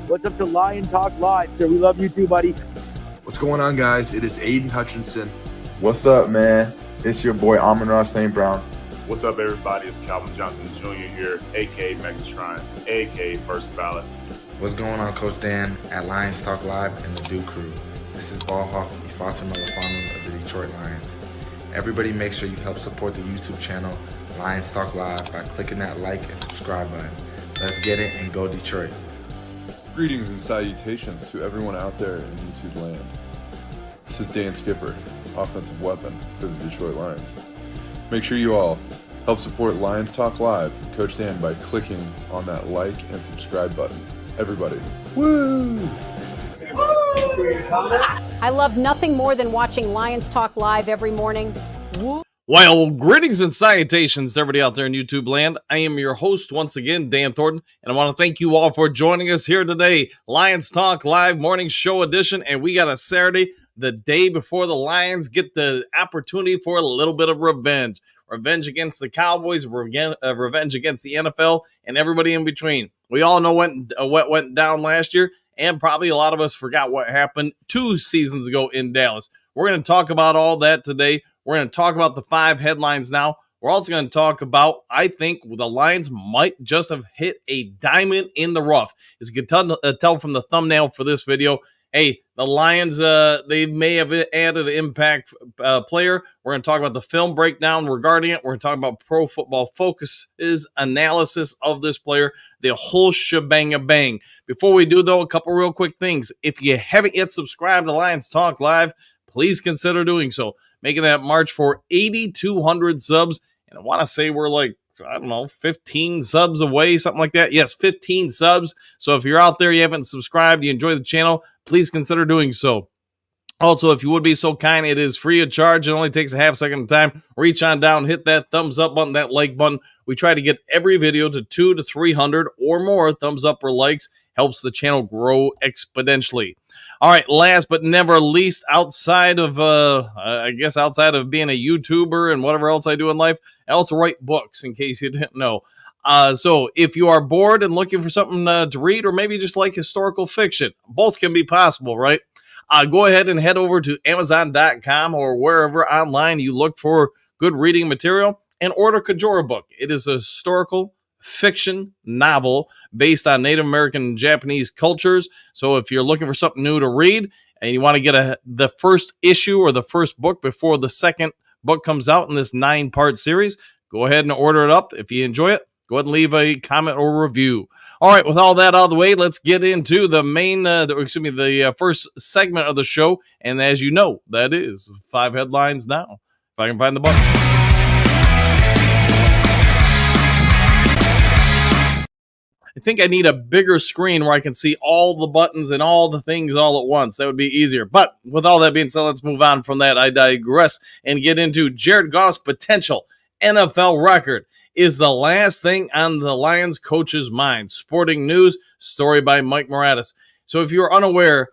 What's up to Lion Talk Live? So we love you too, buddy. What's going on, guys? It is Aiden Hutchinson. What's up, man? It's your boy Amon-Ra St. Brown. What's up, everybody? It's Calvin Johnson Jr. here, a.k.a. Megatron, a.k.a. First Ballot. What's going on, Coach Dan at Lions Talk Live and the Duke Crew. This is Ball Hawk Ifeatu Melifonwu of the Detroit Lions. Everybody make sure you help support the YouTube channel Lions Talk Live by clicking that like and subscribe button. Let's get it and go Detroit. Greetings and salutations to everyone out there in YouTube land. This is Dan Skipper, offensive weapon for the Detroit Lions. Make sure you all help support Lions Talk Live and Coach Dan by clicking on that like and subscribe button. Everybody, woo! I love nothing more than watching Lions Talk Live every morning. Woo. Well, greetings and salutations to everybody out there in YouTube land. I am your host once again, Dan Thornton, and I want to thank you all for joining us here today. Lions Talk Live Morning Show Edition, and we got a Saturday, the day before the Lions get the opportunity for a little bit of revenge. Revenge against the Cowboys, revenge against the NFL, and everybody in between. We all know what went down last year, and probably a lot of us forgot what happened 2 seasons ago in Dallas. We're going to talk about all that today. We're going to talk about the 5 headlines now. We're also going to talk about, I think, the Lions might just have hit a diamond in the rough. As you can tell from the thumbnail for this video, hey, the Lions, they may have added an impact player. We're going to talk about the film breakdown regarding it. We're going to talk about Pro Football Focus's analysis of this player, the whole shebang-a-bang. Before we do, though, a couple real quick things. If you haven't yet subscribed to Lions Talk Live, please consider doing so. Making that march for 8,200 subs. And I want to say we're like, I don't know, 15 subs away, something like that. Yes, 15 subs. So if you're out there, you haven't subscribed, you enjoy the channel, please consider doing so. Also, if you would be so kind, it is free of charge. It only takes a half second of time. Reach on down, hit that thumbs up button, that like button. We try to get every video to 200 to 300 or more thumbs up or likes. Helps the channel grow exponentially. All right, last but never least, outside of outside of being a YouTuber and whatever else I do in life, I also write books, in case you didn't know. So if you are bored and looking for something to read, or maybe just like historical fiction, both can be possible, right? Go ahead and head over to Amazon.com or wherever online you look for good reading material and order Kajora book. It is a historical fiction novel based on Native American and Japanese cultures. So if you're looking for something new to read and you want to get the first issue or the first book before the second book comes out in this 9-part series, go ahead and order it up. If you enjoy it, go ahead and leave a comment or review. All right, with all that out of the way, let's get into the the first segment of the show. And as you know, that is 5 headlines now. If I can find the button. I think I need a bigger screen where I can see all the buttons and all the things all at once. That would be easier. But with all that being said, let's move on from that. I digress and get into Jared Goff's potential NFL record is the last thing on the Lions coach's mind. Sporting News, story by Mike Moratis. So if you're unaware,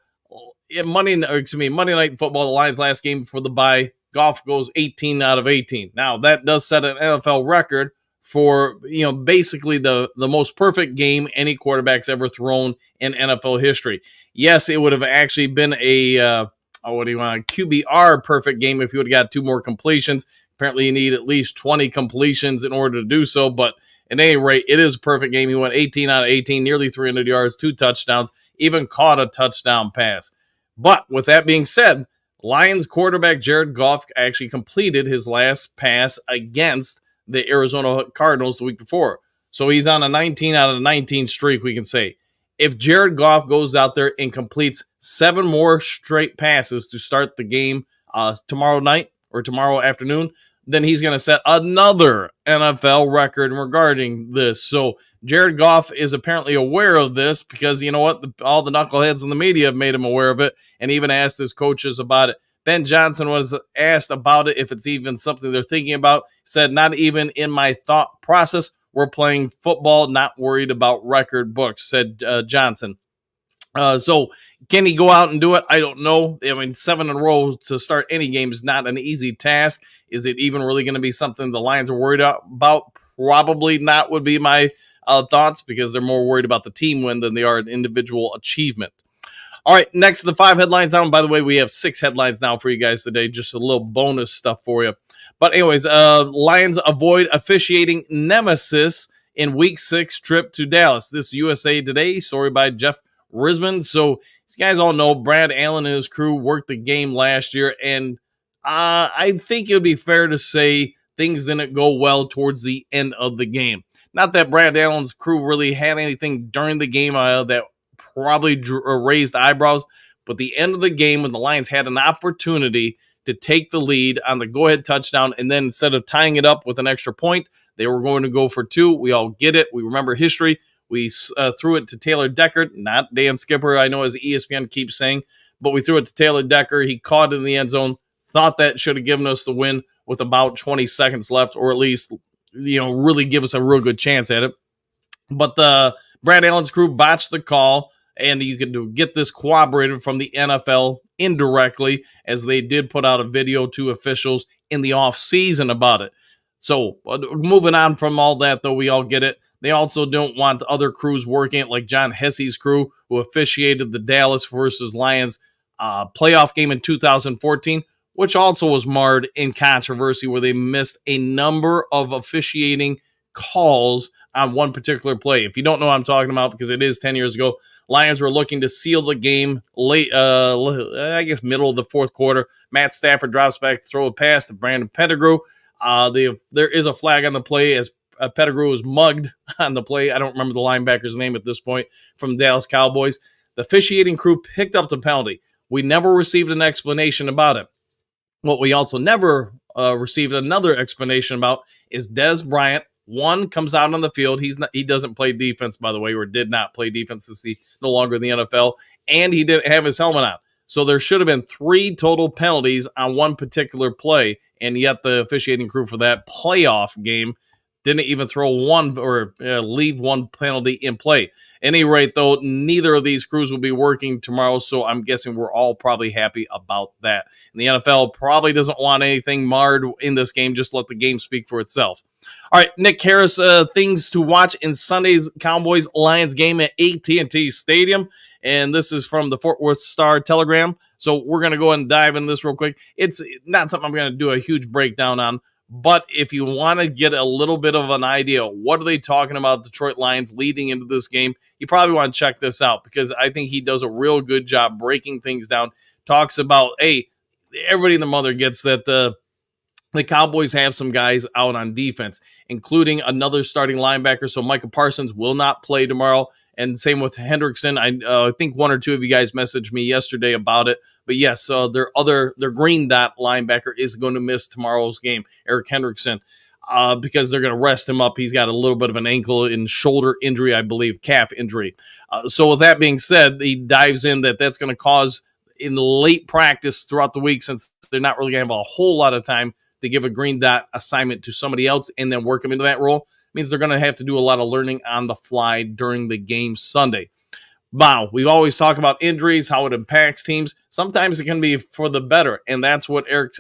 Monday Night Football, the Lions' last game before the bye, Goff goes 18 out of 18. Now, that does set an NFL record for, basically the most perfect game any quarterback's ever thrown in NFL history. Yes, it would have actually been a QBR perfect game if you would have got 2 more completions. Apparently, you need at least 20 completions in order to do so. But at any rate, it is a perfect game. He went 18 out of 18, nearly 300 yards, 2 touchdowns, even caught a touchdown pass. But with that being said, Lions quarterback Jared Goff actually completed his last pass against the Arizona Cardinals the week before. So he's on a 19 out of 19 streak, we can say. If Jared Goff goes out there and completes 7 more straight passes to start the game tomorrow night or tomorrow afternoon, then he's going to set another NFL record regarding this. So Jared Goff is apparently aware of this because, you know what, all the knuckleheads in the media have made him aware of it and even asked his coaches about it. Ben Johnson was asked about it, if it's even something they're thinking about. Said, not even in my thought process. We're playing football, not worried about record books, said Johnson. So can he go out and do it? I don't know. I mean, 7 in a row to start any game is not an easy task. Is it even really going to be something the Lions are worried about? Probably not would be my thoughts, because they're more worried about the team win than they are an individual achievement. All right, next to the 5 headlines down. By the way, we have 6 headlines now for you guys today. Just a little bonus stuff for you. But anyways, Lions avoid officiating nemesis in Week 6 trip to Dallas. This is USA Today, story by Jeff Risman. So these guys all know Brad Allen and his crew worked the game last year, and I think it would be fair to say things didn't go well towards the end of the game. Not that Brad Allen's crew really had anything during the game that probably raised eyebrows, but the end of the game, when the Lions had an opportunity to take the lead on the go-ahead touchdown, and then instead of tying it up with an extra point, they were going to go for 2. We all get it. We remember history. We threw it to Taylor Decker, not Dan Skipper, I know, as ESPN keeps saying, but we threw it to Taylor Decker. He caught it in the end zone, thought that should have given us the win with about 20 seconds left, or at least, really give us a real good chance at it. But the Brad Allen's crew botched the call, and you can get this corroborated from the NFL indirectly, as they did put out a video to officials in the offseason about it. So moving on from all that, though, we all get it. They also don't want other crews working it, like John Hesse's crew, who officiated the Dallas versus Lions playoff game in 2014, which also was marred in controversy, where they missed a number of officiating calls on one particular play. If you don't know what I'm talking about, because it is 10 years ago, Lions were looking to seal the game late, middle of the fourth quarter. Matt Stafford drops back to throw a pass to Brandon Pettigrew. There is a flag on the play, as Pettigrew was mugged on the play. I don't remember the linebacker's name at this point, from the Dallas Cowboys. The officiating crew picked up the penalty. We never received an explanation about it. What we also never received another explanation about is Dez Bryant. One comes out on the field. He doesn't play defense, by the way, or did not play defense since he's no longer in the NFL, and he didn't have his helmet on. So there should have been 3 total penalties on one particular play, and yet the officiating crew for that playoff game didn't even throw one or leave one penalty in play. At any rate, though, neither of these crews will be working tomorrow, so I'm guessing we're all probably happy about that. And the NFL probably doesn't want anything marred in this game. Just let the game speak for itself. All right, Nick Harris, things to watch in Sunday's Cowboys-Lions game at AT&T Stadium. And this is from the Fort Worth Star-Telegram. So we're going to go ahead and dive into this real quick. It's not something I'm going to do a huge breakdown on, but if you want to get a little bit of an idea, what are they talking about Detroit Lions leading into this game, you probably want to check this out, because I think he does a real good job breaking things down. Talks about, hey, everybody and the mother gets that the Cowboys have some guys out on defense, including another starting linebacker. So Micah Parsons will not play tomorrow. And same with Hendrickson. I think 1 or 2 of you guys messaged me yesterday about it. But yes, their green dot linebacker is going to miss tomorrow's game, Eric Hendrickson, because they're going to rest him up. He's got a little bit of an ankle and shoulder injury, I believe, calf injury. So with that being said, he dives in that's going to cause, in late practice throughout the week, since they're not really going to have a whole lot of time to give a green dot assignment to somebody else and then work them into that role, means they're going to have to do a lot of learning on the fly during the game Sunday. Wow, we always talk about injuries, how it impacts teams. Sometimes it can be for the better, and that's what Eric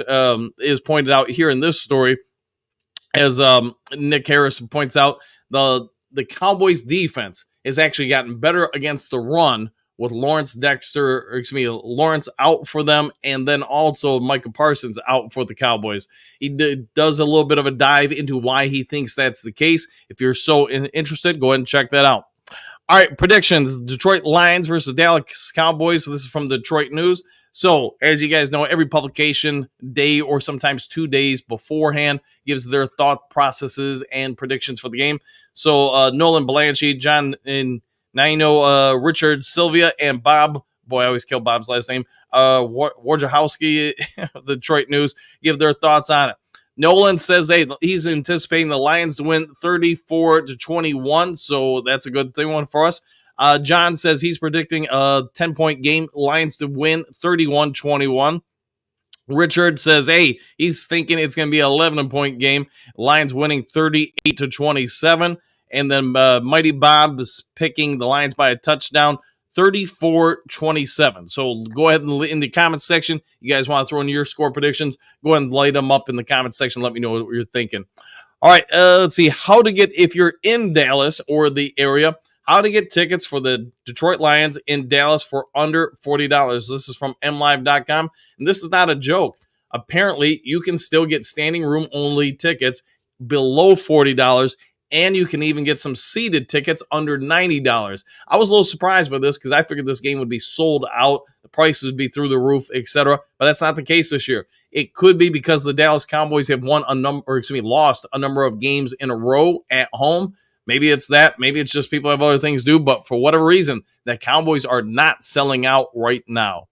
is pointed out here in this story. As Nick Harris points out, the Cowboys' defense has actually gotten better against the run, with Lawrence out for them, and then also Micah Parsons out for the Cowboys. He does a little bit of a dive into why he thinks that's the case. If you're so interested, go ahead and check that out. All right, predictions. Detroit Lions versus Dallas Cowboys. So this is from Detroit News. So, as you guys know, every publication, day or sometimes 2 days beforehand, gives their thought processes and predictions for the game. So, Nolan Blanchie, John Nino, Richard Sylvia, and Bob, boy, I always kill Bob's last name, Wojciechowski, the Detroit News, give their thoughts on it. Nolan says he's anticipating the Lions to win 34-21, so that's a good one for us. John says he's predicting a 10-point game, Lions to win 31-21. Richard says, he's thinking it's going to be an 11-point game, Lions winning 38-27. And then Mighty Bob is picking the Lions by a touchdown, 34-27. So go ahead and in the comments section, you guys want to throw in your score predictions, go ahead and light them up in the comments section. Let me know what you're thinking. All right, let's see how to get, if you're in Dallas or the area, how to get tickets for the Detroit Lions in Dallas for under $40. This is from mlive.com, and this is not a joke. Apparently, you can still get standing room only tickets below $40, and you can even get some seated tickets under $90. I was a little surprised by this because I figured this game would be sold out, the prices would be through the roof, etc. But that's not the case this year. It could be because the Dallas Cowboys have lost a number of games in a row at home. Maybe it's that. Maybe it's just people have other things to do. But for whatever reason, the Cowboys are not selling out right now.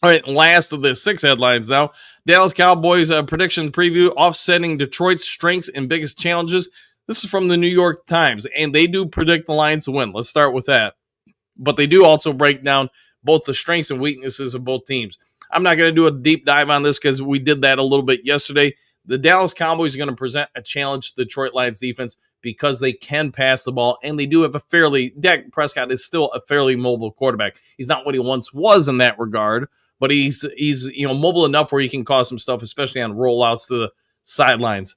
All right, last of the 6 headlines now. Dallas Cowboys prediction preview, offsetting Detroit's strengths and biggest challenges. This is from the New York Times, and they do predict the Lions to win. Let's start with that. But they do also break down both the strengths and weaknesses of both teams. I'm not going to do a deep dive on this because we did that a little bit yesterday. The Dallas Cowboys are going to present a challenge to the Detroit Lions defense because they can pass the ball, and they do have Dak Prescott is still a fairly mobile quarterback. He's not what he once was in that regard, but he's mobile enough where he can cause some stuff, especially on rollouts to the sidelines.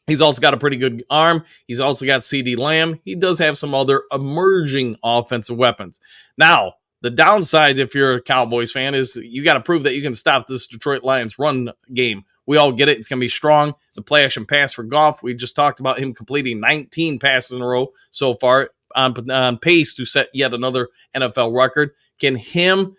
He's also got a pretty good arm. He's also got CeeDee Lamb. He does have some other emerging offensive weapons. Now, the downside, if you're a Cowboys fan, is you got to prove that you can stop this Detroit Lions run game. We all get it. It's going to be strong. The play action pass for Goff, we just talked about him completing 19 passes in a row so far, on pace to set yet another NFL record. Can him,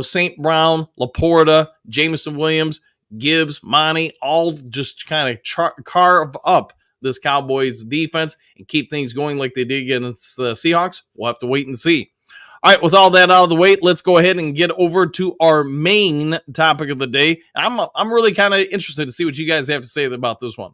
St. Brown, Laporta, Jameson Williams, Gibbs, Monty, all just kind of carve up this Cowboys defense and keep things going like they did against the Seahawks? We'll have to wait and see. All right, with all that out of the way, let's go ahead and get over to our main topic of the day. I'm really kind of interested to see what you guys have to say about this one.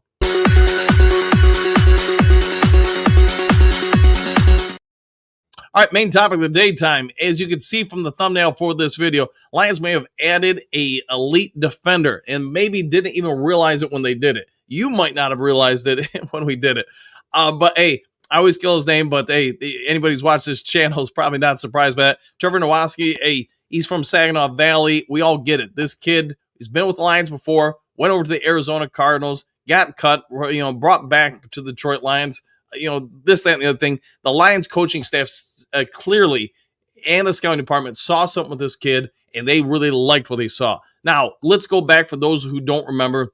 All right, main topic of the daytime. As you can see from the thumbnail for this video, Lions may have added a elite defender and maybe didn't even realize it when they did it. You might not have realized it when we did it. But hey, I always kill his name, but hey, anybody who's watched this channel is probably not surprised by that. Trevor Nowatzki, hey, he's from Saginaw Valley. We all get it. This kid, he's been with the Lions before, went over to the Arizona Cardinals, got cut, brought back to the Detroit Lions. This, that, and the other thing. The Lions coaching staff clearly and the scouting department saw something with this kid, and they really liked what they saw. Now, let's go back for those who don't remember.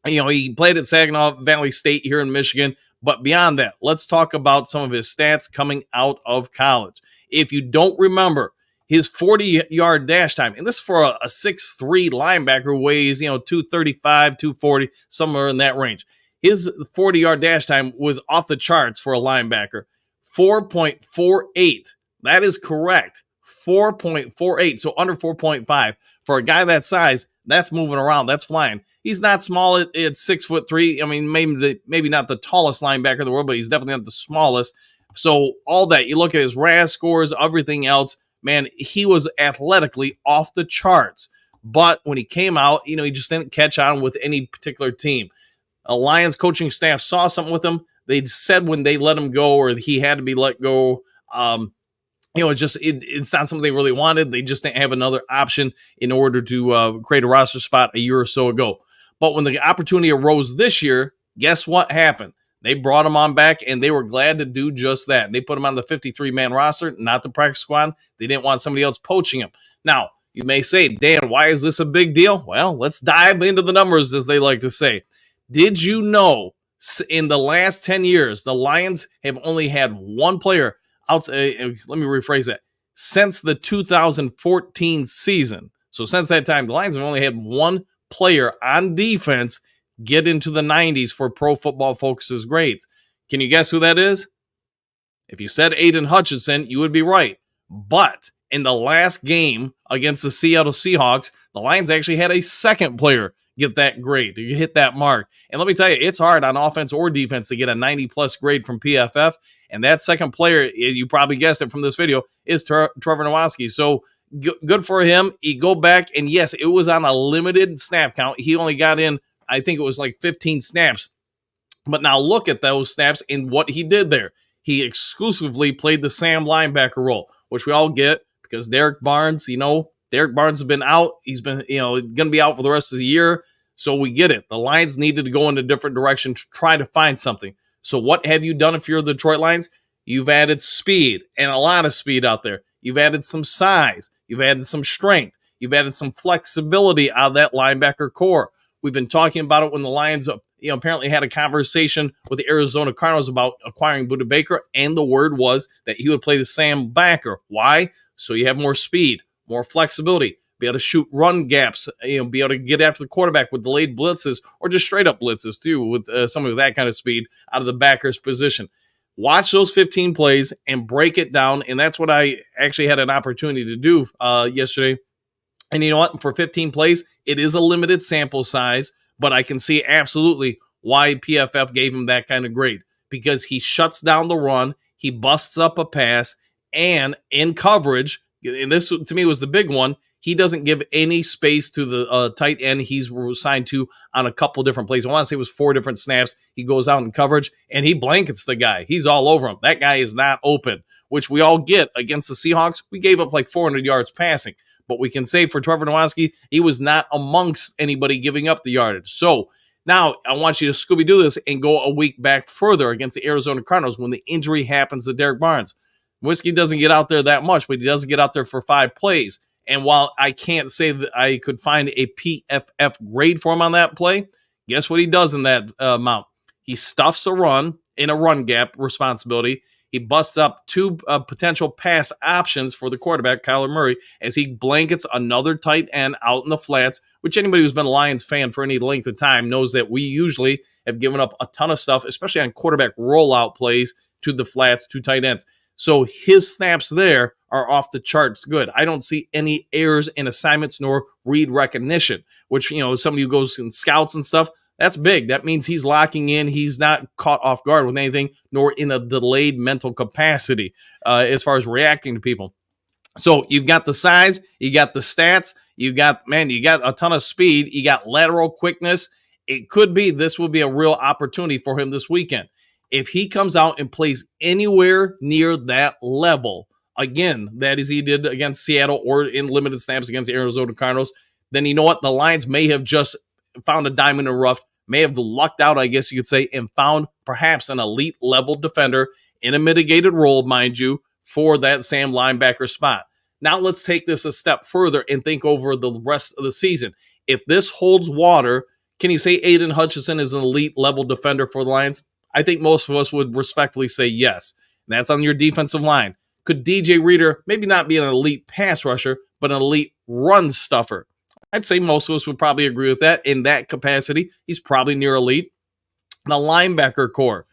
He played at Saginaw Valley State here in Michigan, but beyond that, let's talk about some of his stats coming out of college. If you don't remember, his 40-yard dash time, and this is for a 6'3" linebacker who weighs, 235, 240, somewhere in that range. His 40-yard dash time was off the charts for a linebacker, 4.48. That is correct, 4.48, so under 4.5. For a guy that size, that's moving around, that's flying. He's not small at 6'3". I mean, maybe not the tallest linebacker in the world, but he's definitely not the smallest. So all that, you look at his RAS scores, everything else, man, he was athletically off the charts. But when he came out, he just didn't catch on with any particular team. A Lions coaching staff saw something with him. They said when they let him go or he had to be let go, it's not something they really wanted. They just didn't have another option in order to create a roster spot a year or so ago. But when the opportunity arose this year, guess what happened? They brought him on back, and they were glad to do just that. They put him on the 53-man roster, not the practice squad. They didn't want somebody else poaching him. Now, you may say, Dan, why is this a big deal? Well, let's dive into the numbers, as they like to say. Did you know in the last 10 years, the Lions have only had one player out? Let me rephrase that. Since the 2014 season. So since that time, the Lions have only had one player on defense get into the 90s for Pro Football Focus's grades. Can you guess who that is? If you said Aiden Hutchinson, you would be right. But in the last game against the Seattle Seahawks, the Lions actually had a second player get that grade, you hit that mark. And let me tell you, it's hard on offense or defense to get a 90-plus grade from PFF. And that second player, you probably guessed it from this video, is Trevor Nowatzki. So good for him. He go back, and yes, it was on a limited snap count. He only got in, I think it was like 15 snaps. But now look at those snaps and what he did there. he exclusively played the Sam linebacker role, which we all get because Derek Barnes has been out. He's been, going to be out for the rest of the year. So we get it. The Lions needed to go in a different direction to try to find something. So what have you done if you're the Detroit Lions? You've added speed, and a lot of speed out there. You've added some size. You've added some strength. You've added some flexibility out of that linebacker core. We've been talking about it when the Lions, apparently had a conversation with the Arizona Cardinals about acquiring Budda Baker, and the word was that he would play the Sam backer. Why? So you have more speed, more flexibility, be able to shoot run gaps, be able to get after the quarterback with delayed blitzes or just straight up blitzes too, with somebody with that kind of speed out of the backer's position. Watch those 15 plays and break it down, and that's what I actually had an opportunity to do yesterday. And you know what? For 15 plays, it is a limited sample size, but I can see absolutely why PFF gave him that kind of grade, because he shuts down the run, he busts up a pass, and in coverage, and this to me was the big one, he doesn't give any space to the tight end he's assigned to on a couple different plays. I want to say it was 4 different snaps. He goes out in coverage, and he blankets the guy. He's all over him. That guy is not open, which we all get against the Seahawks. We gave up like 400 yards passing. But we can say for Trevor Nowatzki, he was not amongst anybody giving up the yardage. So now I want you to Scooby-Doo this and go a week back further against the Arizona Cardinals when the injury happens to Derek Barnes. Nowatzki doesn't get out there that much, but he doesn't get out there for 5 plays. And while I can't say that I could find a PFF grade for him on that play, guess what he does in that amount? He stuffs a run in a run gap responsibility. He busts up 2 potential pass options for the quarterback, Kyler Murray, as he blankets another tight end out in the flats, which anybody who's been a Lions fan for any length of time knows that we usually have given up a ton of stuff, especially on quarterback rollout plays to the flats, to tight ends. So his snaps there are off the charts good. I don't see any errors in assignments nor read recognition, which, somebody who goes and scouts and stuff, that's big. That means he's locking in. He's not caught off guard with anything, nor in a delayed mental capacity as far as reacting to people. So you've got the size, you got the stats, you got a ton of speed, you got lateral quickness. It could be this will be a real opportunity for him this weekend. If he comes out and plays anywhere near that level, again, that is he did against Seattle or in limited snaps against the Arizona Cardinals, then you know what? The Lions may have just found a diamond in the rough, may have lucked out, I guess you could say, and found perhaps an elite level defender in a mitigated role, mind you, for that Sam linebacker spot. Now let's take this a step further and think over the rest of the season. If this holds water, can you say Aiden Hutchinson is an elite level defender for the Lions? I think most of us would respectfully say yes. And that's on your defensive line. Could DJ Reader maybe not be an elite pass rusher, but an elite run stuffer? I'd say most of us would probably agree with that. In that capacity, he's probably near elite. The linebacker core,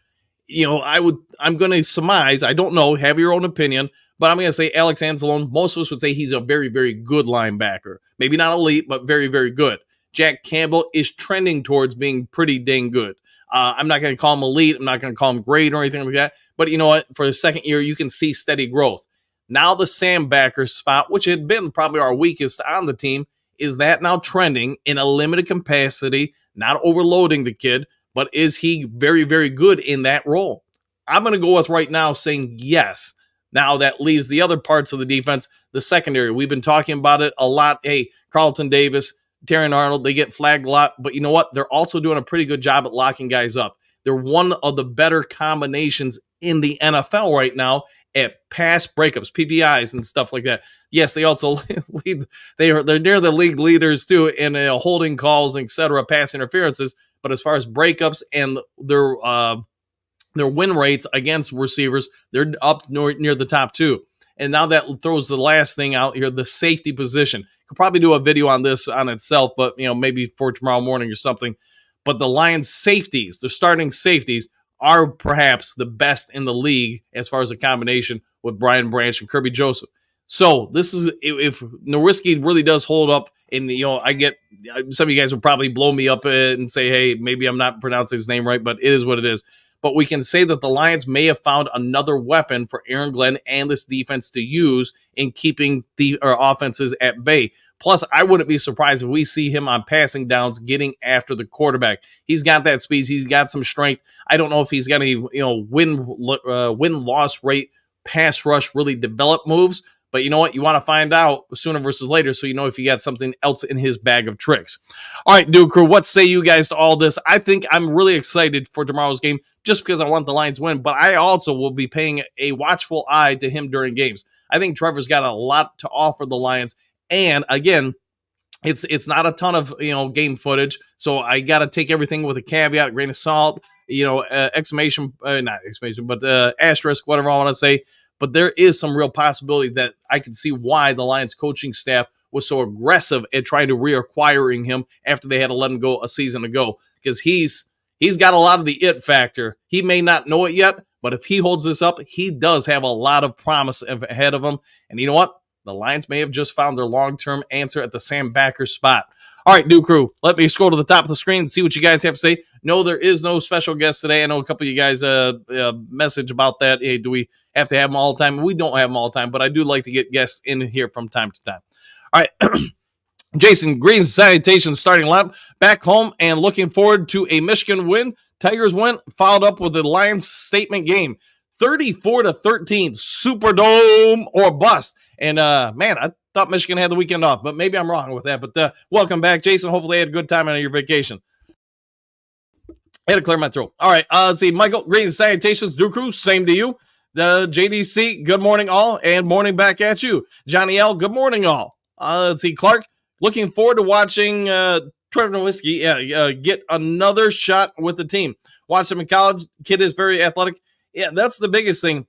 I'm going to surmise, I don't know, have your own opinion, but I'm going to say Alex Anzalone, most of us would say he's a very, very good linebacker. Maybe not elite, but very, very good. Jack Campbell is trending towards being pretty dang good. I'm not going to call him elite. I'm not going to call him great or anything like that. But you know what? For the second year, you can see steady growth. Now the Sam backer spot, which had been probably our weakest on the team, is that now trending in a limited capacity, not overloading the kid, but is he very, very good in that role? I'm going to go with right now saying yes. Now that leaves the other parts of the defense, the secondary. We've been talking about it a lot. Hey, Carlton Davis, Terrion Arnold, they get flagged a lot, but you know what? They're also doing a pretty good job at locking guys up. They're one of the better combinations in the NFL right now at pass breakups, PPIs, and stuff like that. Yes, they also lead. They're near the league leaders too in holding calls, etc., pass interferences. But as far as breakups and their win rates against receivers, they're up near the top 2. And now that throws the last thing out here, the safety position. Could probably do a video on this on itself, but maybe for tomorrow morning or something. But the Lions safeties, the starting safeties, are perhaps the best in the league as far as a combination with Brian Branch and Kirby Joseph. So this is, if Nowatzki really does hold up, and I get some of you guys will probably blow me up and say, hey, maybe I'm not pronouncing his name right, but it is what it is. but we can say that the Lions may have found another weapon for Aaron Glenn and this defense to use in keeping the offenses at bay. Plus, I wouldn't be surprised if we see him on passing downs getting after the quarterback. He's got that speed. He's got some strength. I don't know if he's got any win-loss rate pass rush really develop moves, but you know what? You want to find out sooner versus later so you know if you got something else in his bag of tricks. All right, Dude Crew, what say you guys to all this? I think I'm really excited for tomorrow's game just because I want the Lions to win, but I also will be paying a watchful eye to him during games. I think Trevor's got a lot to offer the Lions. And again, it's not a ton of game footage, so I got to take everything with a caveat, a grain of salt, asterisk, whatever I want to say. But there is some real possibility that I can see why the Lions coaching staff was so aggressive at trying to reacquiring him after they had to let him go a season ago, because he's got a lot of the it factor. He may not know it yet, but if he holds this up, he does have a lot of promise ahead of him. And you know what? The Lions may have just found their long-term answer at the Sam Backer spot. All right, Dude Crew, let me scroll to the top of the screen and see what you guys have to say. No, there is no special guest today. I know a couple of you guys message about that. Hey, do we have to have them all the time? We don't have them all the time, but I do like to get guests in here from time to time. All right, Jason, greetings, salutations, starting lineup. Back home and looking forward to a Michigan win. Tigers win, followed up with the Lions statement game. 34-13, Superdome or bust. And, man, I thought Michigan had the weekend off, but maybe I'm wrong with that. But welcome back, Jason. Hopefully you had a good time on your vacation. I had to clear my throat. All right, let's see. Michael, greetings, salutations, Duke Crew, same to you. The JDC, good morning, all, and morning back at you. Johnny L, good morning, all. Let's see. Clark, looking forward to watching Trevor Nowitzki get another shot with the team. Watched him in college. Kid is very athletic. Yeah, that's the biggest thing.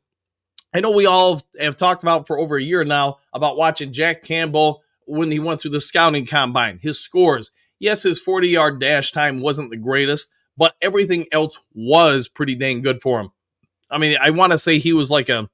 I know we all have talked about for over a year now about watching Jack Campbell when he went through the scouting combine. His scores. Yes, his 40-yard dash time wasn't the greatest, but everything else was pretty dang good for him. I mean, I want to say he was like a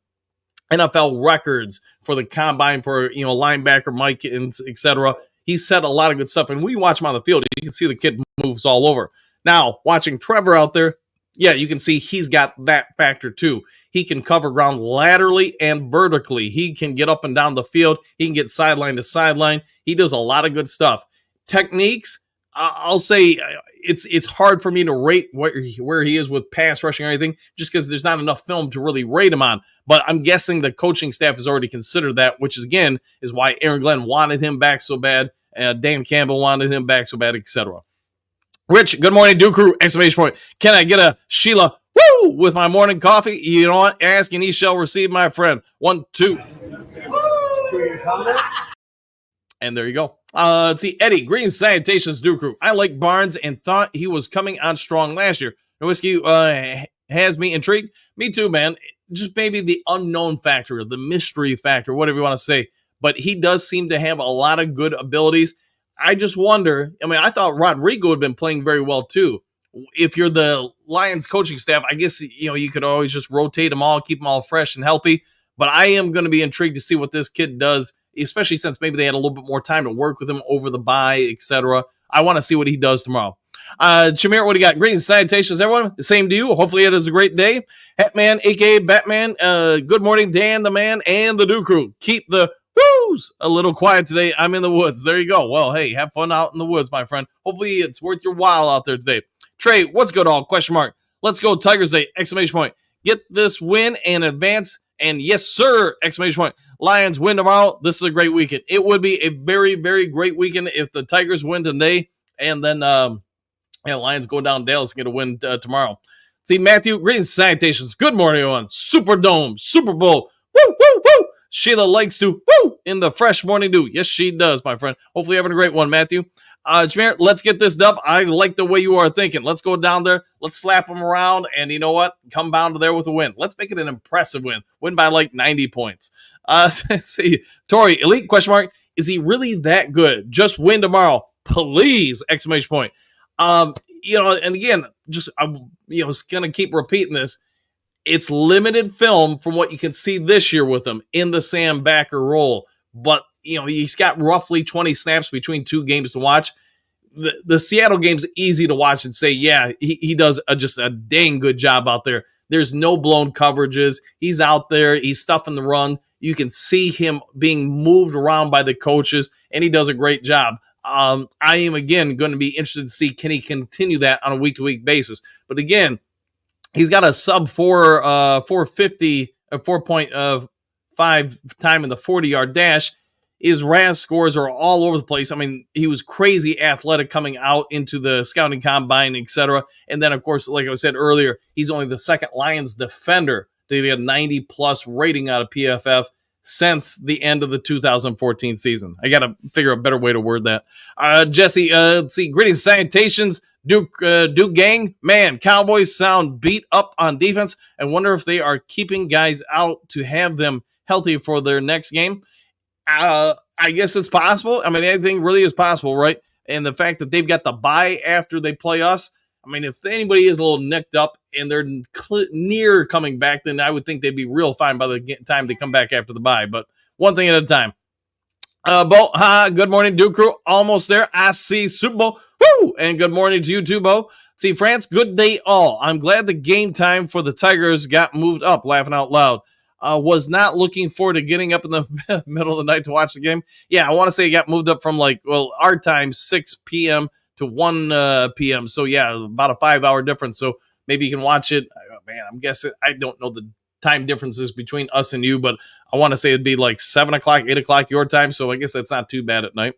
NFL records for the combine for, linebacker, Mike, and et cetera. He said a lot of good stuff. And when you watch him on the field, you can see the kid moves all over. Now, watching Trevor out there, yeah, you can see he's got that factor too. He can cover ground laterally and vertically. He can get up and down the field. He can get sideline to sideline. He does a lot of good stuff. Techniques, I'll say it's hard for me to rate where he is with pass rushing or anything, just because there's not enough film to really rate him on. But I'm guessing the coaching staff has already considered that, which is, again, is why Aaron Glenn wanted him back so bad. Dan Campbell wanted him back so bad, etc. Rich, good morning, Duke Crew, exclamation point. Can I get a Sheila, woo, with my morning coffee? You know what? Ask and he shall receive, my friend. 1, 2. And there you go. Let's see. Eddie, greetings, salutations, Duke Crew. I like Barnes and thought he was coming on strong last year. Nowitzki has me intrigued. Me too, man. Just maybe the unknown factor, the mystery factor, whatever you want to say. But he does seem to have a lot of good abilities. I just wonder, I thought Rodrigo had been playing very well too. If you're the Lions coaching staff, I guess, you could always just rotate them all, keep them all fresh and healthy. But I am going to be intrigued to see what this kid does, especially since maybe they had a little bit more time to work with him over the bye, etc. I want to see what he does tomorrow. Shamir, what do you got? Greetings, salutations, everyone. The same to you. Hopefully it is a great day. Hatman, a.k.a. Batman. Good morning, Dan, the man, and the Duke Crew. Keep the woos a little quiet today. I'm in the woods. There you go. Well, hey, have fun out in the woods, my friend. Hopefully it's worth your while out there today. Trey, what's good all? Question mark. Let's go Tigers Day! Exclamation point. Get this win and advance. And yes, sir! Exclamation point. Lions win tomorrow. This is a great weekend. It would be a very, very great weekend if the Tigers win today, and then Lions go down Dallas and get a win tomorrow. See, Matthew, greetings, salutations. Good morning, everyone. Superdome, Super Bowl. Woo, woo, woo! Sheila likes to woo in the fresh morning dew. Yes, she does, my friend. Hopefully you're having a great one, Matthew. Jameer, let's get this dub. I like the way you are thinking. Let's go down there. Let's slap them around. And you know what? Come down to there with a win. Let's make it an impressive win. Win by like 90 points. Let's see. Tori, elite question mark. Is he really that good? Just win tomorrow. Please! Exclamation point. And again, just, I'm going to keep repeating this. It's limited film from what you can see this year with him in the Sam Backer role. But, he's got roughly 20 snaps between two games to watch. the Seattle game's easy to watch and say, yeah, he does just a dang good job out there. There's no blown coverages. He's out there. He's stuffing the run. You can see him being moved around by the coaches, and he does a great job. I am, again, going to be interested to see, can he continue that on a week-to-week basis? But again, he's got a sub 450, 4.5 time in the 40-yard dash. His RAS scores are all over the place. I mean, he was crazy athletic coming out into the scouting combine, etc. And then, of course, like I said earlier, he's only the second Lions defender to get a 90-plus rating out of PFF since the end of the 2014 season. I got to figure a better way to word that. Jesse, let's see. Greetings, salutations, Duke gang. Man, Cowboys sound beat up on defense. I wonder if they are keeping guys out to have them healthy for their next game. I guess it's possible. I mean, anything really is possible, right? And the fact that they've got the bye after they play us, I mean, if anybody is a little nicked up and they're near coming back, then I would think they'd be real fine by the time they come back after the bye. But one thing at a time. Bo, good morning, Duke Crew. Almost there. I see Super Bowl. Woo! And good morning to you too, Bo. See, France, good day all. I'm glad the game time for the Tigers got moved up, laughing out loud. Was not looking forward to getting up in the middle of the night to watch the game. Yeah, I want to say it got moved up from our time, 6 p.m. to 1 p.m. So, yeah, about a 5-hour difference. So maybe you can watch it. Oh, man, I'm guessing. I don't know the time differences between us and you, but I want to say it'd be like 7 o'clock, 8 o'clock your time. So I guess that's not too bad at night.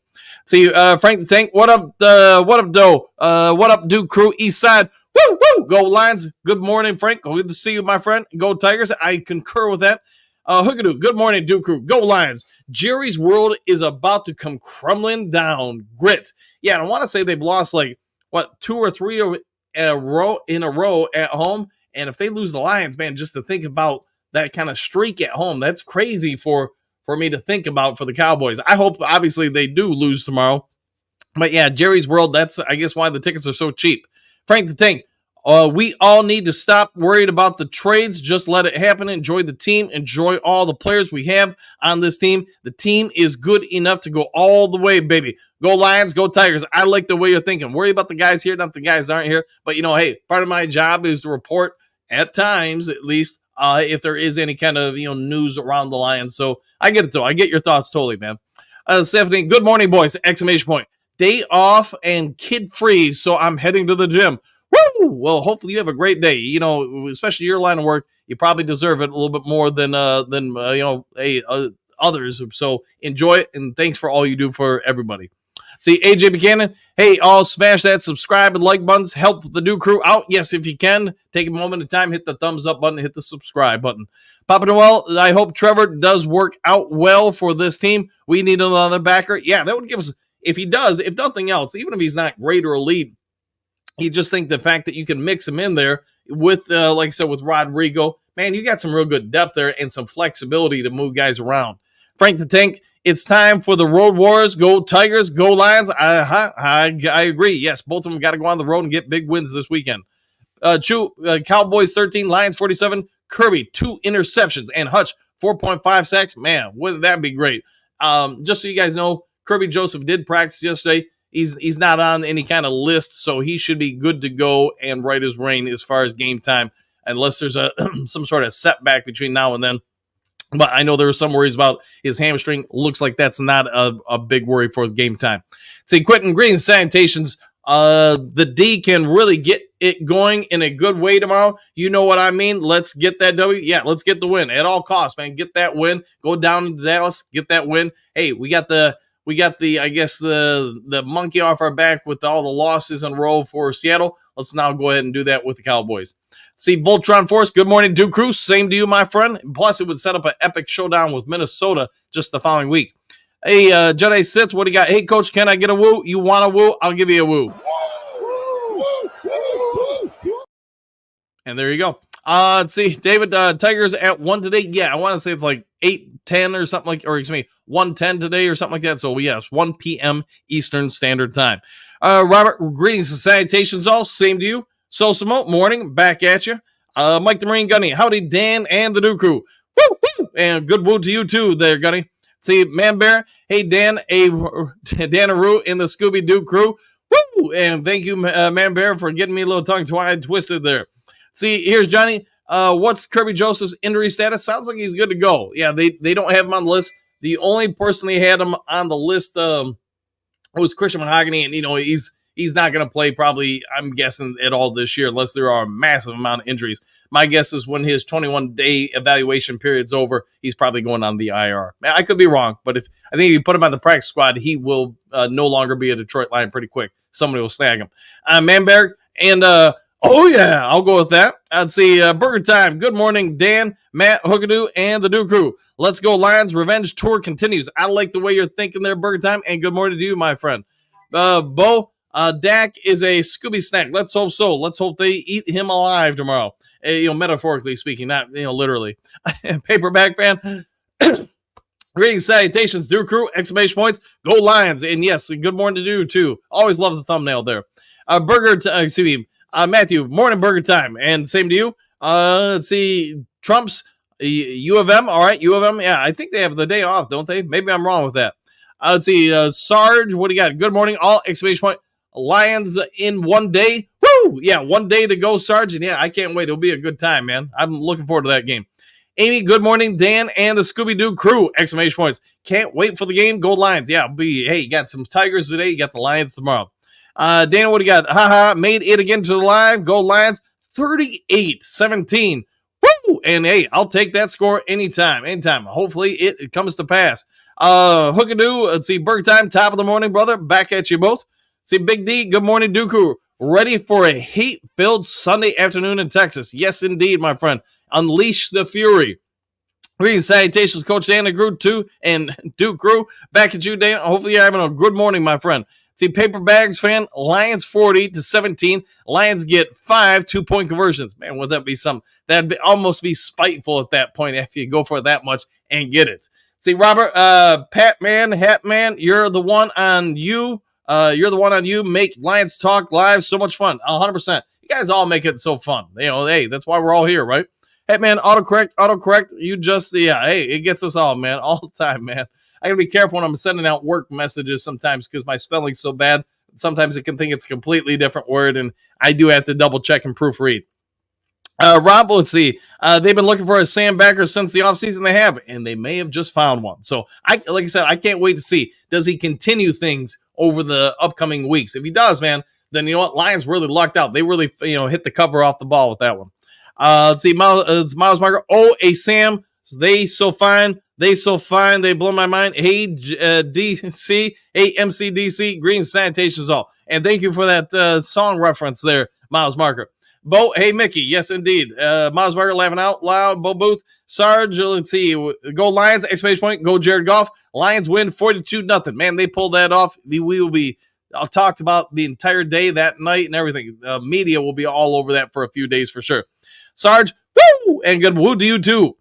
See, Frank the Tank, what up, Doe? What up, Duke Crew, East Side? Woo, woo, go Lions. Good morning, Frank. Good to see you, my friend. Go Tigers. I concur with that. Hookadoo, good morning, Duke Crew. Go Lions. Jerry's world is about to come crumbling down. Grit. Yeah, and I want to say they've lost 2 or 3 in a row at home. And if they lose the Lions, man, just to think about that kind of streak at home, that's crazy for me to think about for the Cowboys. I hope, obviously, they do lose tomorrow. But, yeah, Jerry's world, that's, I guess, why the tickets are so cheap. Frank the Tank, we all need to stop worried about the trades. Just let it happen. Enjoy the team. Enjoy all the players we have on this team. The team is good enough to go all the way, baby. Go Lions, go Tigers. I like the way you're thinking. Worry about the guys here, not the guys that aren't here. But, hey, part of my job is to report, at times at least, if there is any kind of news around the Lions. So I get it, though. I get your thoughts totally, man. Stephanie, good morning, boys. Exclamation point. Day off and kid free, so I'm heading to the gym. Woo! Well, hopefully you have a great day. Especially your line of work, you probably deserve it a little bit more than others. So enjoy it, and thanks for all you do for everybody. See, AJ Buchanan, hey, all smash that subscribe and like buttons. Help the Duke Crew out. Yes, if you can, take a moment of time, hit the thumbs up button, hit the subscribe button. Papa Noel, I hope Trevor does work out well for this team. We need another backer. Yeah, that would give us. If he does, if nothing else, even if he's not great or elite, you just think the fact that you can mix him in there with, like I said, with Rodrigo, man, you got some real good depth there and some flexibility to move guys around. Frank the Tank, it's time for the Road Warriors. Go Tigers, go Lions. I agree. Yes, both of them got to go on the road and get big wins this weekend. Cowboys 13, Lions 47, Kirby 2 interceptions, and Hutch 4.5 sacks. Man, wouldn't that be great? Just so you guys know, Kirby Joseph did practice yesterday. He's not on any kind of list, so he should be good to go and right as rain as far as game time, unless there's some sort of setback between now and then. But I know there were some worries about his hamstring. Looks like that's not a big worry for game time. See, Quentin Green, salutations. The D can really get it going in a good way tomorrow. You know what I mean? Let's get that W. Yeah, let's get the win at all costs, man. Get that win. Go down to Dallas, get that win. Hey, we got the I guess the monkey off our back with all the losses in a row for Seattle. Let's now go ahead and do that with the Cowboys. See, Voltron Force, good morning, Duke Crew. Same to you, my friend. Plus, it would set up an epic showdown with Minnesota just the following week. Hey, Jedi Sith, what do you got? Hey, Coach, can I get a woo? You want a woo? I'll give you a woo. And there you go. Let's see, David, Tigers at 1 today. Yeah, I want to say it's like 8:10 or something or excuse me, 1:10 today or something like that. So, yes, 1 p.m. Eastern Standard Time. Robert, greetings and salutations all. Same to you. Sosimo, morning, back at you. Mike the Marine Gunny, howdy, Dan and the Duke Crew. Woo, woo, and good woo to you too there, Gunny. See, Man Bear, hey, Dan Aru in the Scooby-Doo Crew. Woo, Woo! And thank you, Man Bear, for getting me a little tongue twisted there. See, here's Johnny. What's Kirby Joseph's injury status? Sounds like he's good to go. Yeah, they don't have him on the list. The only person they had him on the list was Christian Mahogany, and he's not going to play probably, I'm guessing, at all this year unless there are a massive amount of injuries. My guess is when his 21-day evaluation period's over, he's probably going on the IR. I could be wrong, but I think if you put him on the practice squad, he will no longer be a Detroit Lion pretty quick. Somebody will snag him. Manberg and oh yeah, I'll go with that. I'd say Burger Time. Good morning, Dan, Matt, Hookadoo, and the Duke Crew. Let's go, Lions. Revenge tour continues. I like the way you're thinking there, Burger Time, and good morning to you, my friend. Bo, Dak is a Scooby snack. Let's hope so. Let's hope they eat him alive tomorrow. Metaphorically speaking, not literally. Paperback fan. Greetings, salutations, Duke Crew! Exclamation points. Go Lions! And yes, good morning to you too. Always love the thumbnail there. Matthew. Morning, Burger Time, and same to you. Let's see, Trump's U of M. All right, U of M. Yeah, I think they have the day off, don't they? Maybe I'm wrong with that. Let's see, Sarge. What do you got? Good morning, all! Exclamation point. Lions in 1 day. Woo! Yeah, 1 day to go, Sarge. And yeah, I can't wait. It'll be a good time, man. I'm looking forward to that game. Amy, good morning, Dan, and the Scooby-Doo crew! Exclamation points. Can't wait for the game. Go Lions. Yeah, hey, you got some Tigers today. You got the Lions tomorrow. Dana, what do you got? Haha, made it again to the live. Go Lions. 38-17. Woo! And hey, I'll take that score anytime. Hopefully it comes to pass. Hookadoo, let's see, Burger Time, top of the morning, brother. Back at you both. See, Big D, good morning, Dooku. Ready for a hate-filled Sunday afternoon in Texas. Yes, indeed, my friend. Unleash the fury. Greetings, salutations, Coach Dan and Groot too, and Duke Crew. Back at you, Dan. Hopefully you're having a good morning, my friend. See, Paper Bags fan, Lions 40-17. Lions get 5 2-point conversions. Man, would that be something? That'd almost be spiteful at that point if you go for that much and get it. See, Robert, Pat Man, Hat Man, you're the one on you. Make Lions Talk Live so much fun. 100%. You guys all make it so fun. Hey, that's why we're all here, right? Hey, man, autocorrect. You just, hey, it gets us all, man, all the time, man. I gotta be careful when I'm sending out work messages sometimes because my spelling's so bad. Sometimes it can think it's a completely different word, and I do have to double check and proofread. Rob, let's see. They've been looking for a Sam backer since the offseason. They have, and they may have just found one. So, like I said, I can't wait to see. Does he continue things over the upcoming weeks? If he does, man, then you know what? Lions really lucked out. They really, hit the cover off the ball with that one. Let's see. It's Miles Marker. Oh, a Sam. They so fine. They blow my mind. Hey, DC. Hey, MCDC. Green Sanitation's all. And thank you for that song reference there, Miles Marker. Bo, hey, Mickey. Yes, indeed. Miles Marker laughing out loud. Bo Booth. Sarge, let's see. Go Lions. Exclamation point. Go Jared Goff. Lions win 42-0. Man, they pulled that off. We will be talked about the entire day, that night, and everything. Media will be all over that for a few days for sure. Sarge, woo! And good woo to you too.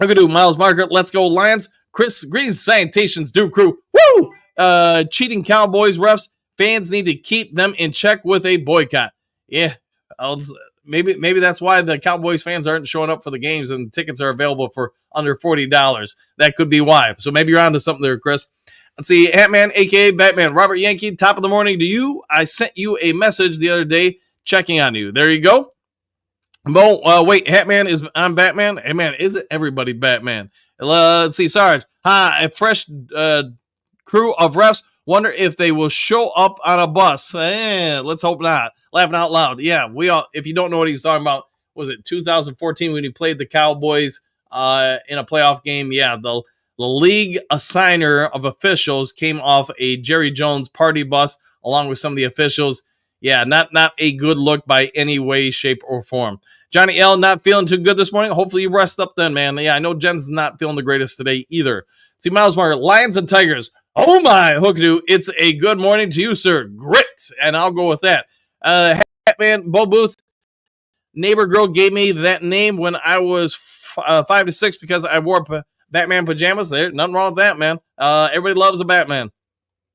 Look at you, Miles Marker. Let's go Lions. Chris Green Sanitations, Duke Crew. Woo! Cheating Cowboys refs. Fans need to keep them in check with a boycott. Yeah, maybe that's why the Cowboys fans aren't showing up for the games and tickets are available for under $40. That could be why. So maybe you're onto something there, Chris. Let's see. Hatman, a.k.a. Batman. Robert Yankee, top of the morning to you. I sent you a message the other day checking on you. There you go. Bo, wait, Hatman is on Batman? Hey, man, isn't everybody Batman? Let's see, Sarge. Hi, a fresh crew of refs. Wonder if they will show up on a bus. Let's hope not. Laughing out loud. Yeah, we all. If you don't know what he's talking about, was it 2014 when he played the Cowboys in a playoff game? Yeah, the league assigner of officials came off a Jerry Jones party bus along with some of the officials. Yeah, not a good look by any way, shape, or form. Johnny L, not feeling too good this morning. Hopefully you rest up then, man. Yeah, I know Jen's not feeling the greatest today either. See, Miles Marker, Lions and Tigers. Oh my, Hookadoo, it's a good morning to you, sir. Grit, and I'll go with that. Hatman, Bo Booth, neighbor girl gave me that name when I was 5 to 6 because I wore Batman pajamas. There, nothing wrong with that, man. Everybody loves a Batman.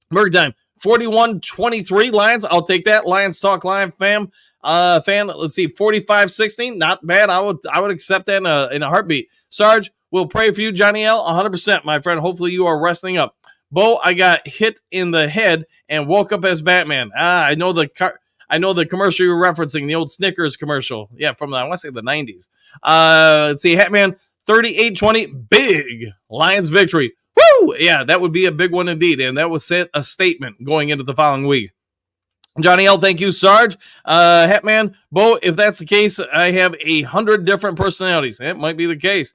Merc time. 41-23 Lions. I'll take that. Lions Talk Live fan. Let's see, 45-16. Not bad. I would accept that in a heartbeat. Sarge, we'll pray for you, Johnny L. 100%, my friend. Hopefully you are resting up. Bo, I got hit in the head and woke up as Batman. I know the commercial you're referencing, the old Snickers commercial. Yeah, from I want to say the 90s. Let's see, Hatman, 38-20, big Lions victory. Woo! Yeah, that would be a big one indeed, and that would set a statement going into the following week. Johnny L, thank you, Sarge. Hatman, Bo, if that's the case, I have 100 different personalities. It might be the case.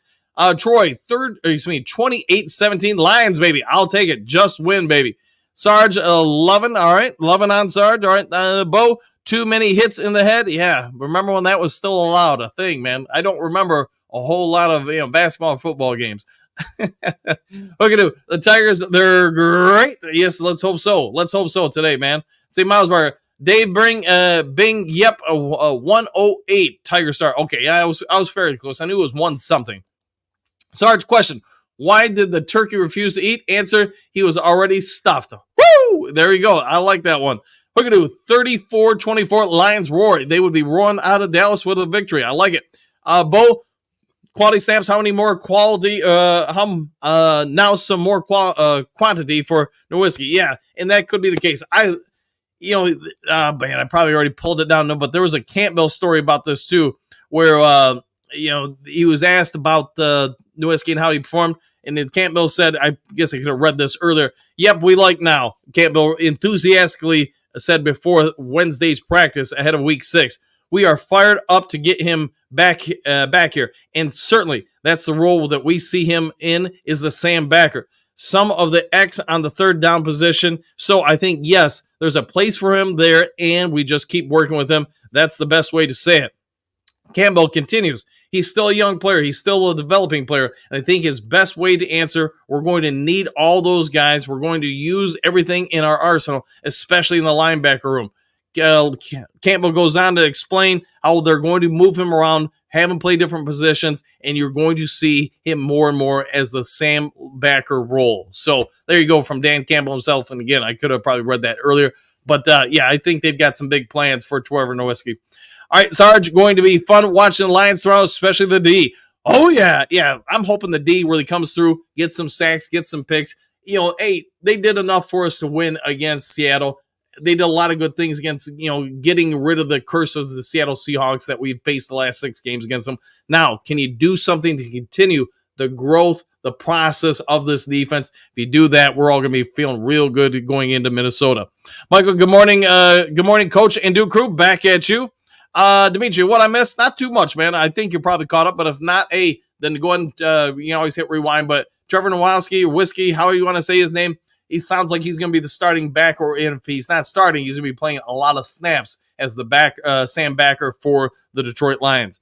Troy, 28-17, Lions, baby. I'll take it. Just win, baby. Sarge, 11. All right. 11 on Sarge. All right. Bo, too many hits in the head. Yeah. Remember when that was still allowed, a thing, man. I don't remember a whole lot of basketball and football games. Look at it. The Tigers, they're great. Yes, let's hope so. Let's hope so today, man. See, Miles Barker, Dave Bing, yep, a 108 Tiger Star. Okay, yeah, I was fairly close. I knew it was 1 something. Sarge, question. Why did the turkey refuse to eat? Answer, he was already stuffed. Woo! There you go. I like that one. Look at it. 34-24, Lions roar. They would be roaring out of Dallas with a victory. I like it. Bo, quality stamps, how many more quality, now some more quantity for Nowitzki. Yeah, and that could be the case. Man, I probably already pulled it down, but there was a Campbell story about this too, where, he was asked about Nowitzki and how he performed, and then Campbell said, I guess I could have read this earlier, yep, we like now. Campbell enthusiastically said before Wednesday's practice ahead of week 6, we are fired up to get him back here, and certainly that's the role that we see him in, is the Sam backer. Some of the X on the third down position, so I think, yes, there's a place for him there, and we just keep working with him. That's the best way to say it. Campbell continues. He's still a young player. He's still a developing player. And I think his best way to answer, we're going to need all those guys. We're going to use everything in our arsenal, especially in the linebacker room. Campbell goes on to explain how they're going to move him around, have him play different positions, and you're going to see him more and more as the Sam backer role. So there you go from Dan Campbell himself. And again, I could have probably read that earlier. But I think they've got some big plans for Trevor Nowitzki. All right, Sarge, going to be fun watching the Lions throw, especially the D. Oh, yeah. I'm hoping the D really comes through, get some sacks, get some picks. Hey, they did enough for us to win against Seattle. They did a lot of good things against, getting rid of the curse of the Seattle Seahawks that we've faced the last 6 games against them. Now, can you do something to continue the growth, the process of this defense? If you do that, we're all going to be feeling real good going into Minnesota. Michael, good morning. Good morning, Coach and Duke Crew. Back at you. Dimitri, what I missed? Not too much, man. I think you're probably caught up, but if not, then go ahead and you can always hit rewind. But Trevor Nowitzki, or Whiskey, however you want to say his name, he sounds like he's going to be the starting back, or if he's not starting, he's going to be playing a lot of snaps as the Sam backer for the Detroit Lions.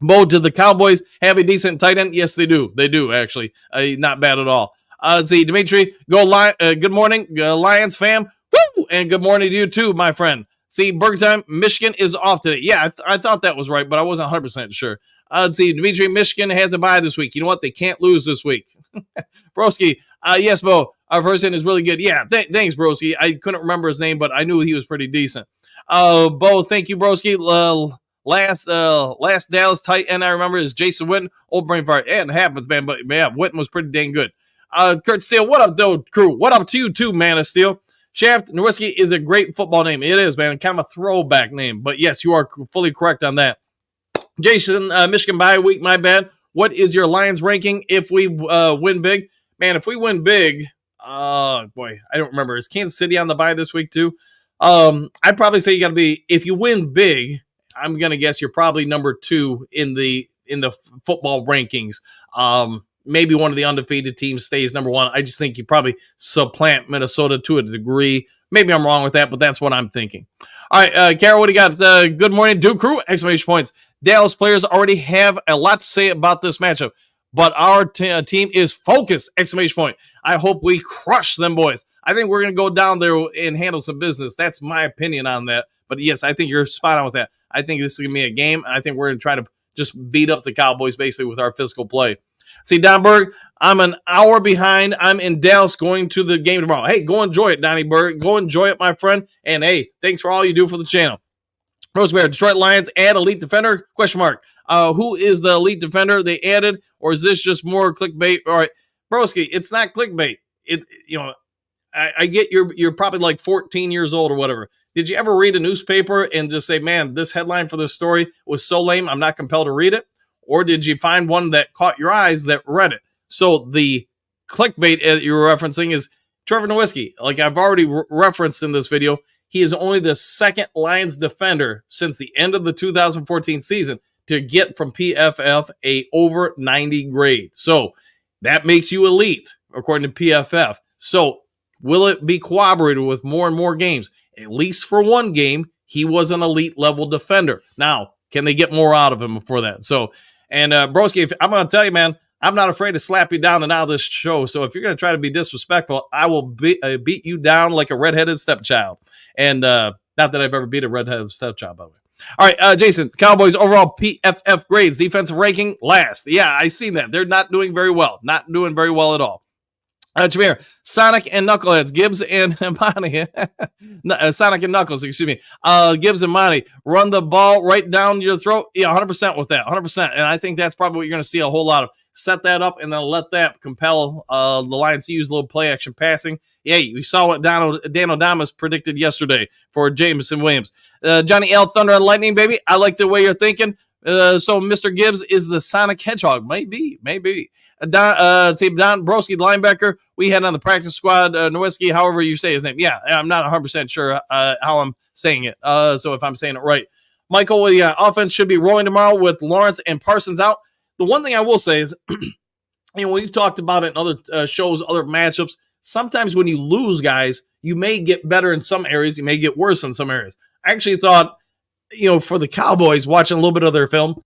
Bo, did the Cowboys have a decent tight end? Yes, they do. They do, actually. Not bad at all. Let's see, Dimitri, good morning, Lions fam. Woo! And good morning to you too, my friend. See, Burger Time, Michigan is off today. Yeah, I thought that was right, but I wasn't 100% sure. Let's see, Dimitri, Michigan has a bye this week. You know what? They can't lose this week. Broski, yes, Bo, our first in is really good. Yeah, thanks, Broski. I couldn't remember his name, but I knew he was pretty decent. Bo, thank you, Broski. Last Dallas tight end I remember is Jason Witten. Old brain fart. Yeah, it happens, man, but yeah, Witten was pretty dang good. Kurt Steele, what up, though, crew? What up to you, too, man of Steel? Shaft, Nowitzki is a great football name. It is, man. Kind of a throwback name. But yes, you are fully correct on that. Jason, Michigan bye week, my bad. What is your Lions ranking if we win big? Man, if we win big, boy, I don't remember. Is Kansas City on the bye this week too? I'd probably say you got to be, if you win big, I'm going to guess you're probably number 2 in the football rankings. Maybe one of the undefeated teams stays number 1. I just think you probably supplant Minnesota to a degree. Maybe I'm wrong with that, but that's what I'm thinking. All right, Carol, what do you got? Good morning, Duke Crew! Exclamation points. Dallas players already have a lot to say about this matchup, but our team is focused! Exclamation point. I hope we crush them boys. I think we're going to go down there and handle some business. That's my opinion on that. But yes, I think you're spot on with that. I think this is going to be a game. I think we're going to try to just beat up the Cowboys basically with our physical play. See, Don Berg, I'm an hour behind. I'm in Dallas going to the game tomorrow. Hey, go enjoy it, Donnie Berg. Go enjoy it, my friend. And hey, thanks for all you do for the channel. Rosebear, Detroit Lions add elite defender? Question mark. Who is the elite defender they added? Or is this just more clickbait? All right, Broski, it's not clickbait. I get you're probably like 14 years old or whatever. Did you ever read a newspaper and just say, man, this headline for this story was so lame, I'm not compelled to read it? Or did you find one that caught your eyes that read it? So the clickbait you're referencing is Trevor Nowitzki. Like I've already referenced in this video, he is only the second Lions defender since the end of the 2014 season to get from PFF a over 90 grade. So that makes you elite, according to PFF. So will it be corroborated with more and more games? At least for one game, he was an elite level defender. Now, can they get more out of him for that? So, and Broski, I'm going to tell you, man, I'm not afraid to slap you down and out of this show. So if you're going to try to be disrespectful, I will beat you down like a redheaded stepchild. And not that I've ever beat a redheaded stepchild, by the way. All right, Jason, Cowboys overall PFF grades, defensive ranking, last. Yeah, I seen that. They're not doing very well. Not doing very well at all. Jameer, Sonic and Knuckleheads, Gibbs and Monty. Sonic and Knuckles, excuse me. Gibbs and Monty, run the ball right down your throat. Yeah, 100% with that, 100%. And I think that's probably what you're going to see a whole lot of. Set that up and then let that compel the Lions to use a little play action passing. Yeah, we saw what Dan O'Damas predicted yesterday for Jameson Williams. Johnny L. Thunder and Lightning, baby. I like the way you're thinking. So Mr. Gibbs is the Sonic Hedgehog. Maybe. Don Broski, linebacker, we had on the practice squad, Nowitzki, however you say his name. Yeah, I'm not 100% sure how I'm saying it. So if I'm saying it right. Michael, offense should be rolling tomorrow with Lawrence and Parsons out. The one thing I will say is, we've talked about it in other shows, other matchups. Sometimes when you lose guys, you may get better in some areas. You may get worse in some areas. I actually thought, for the Cowboys, watching a little bit of their film,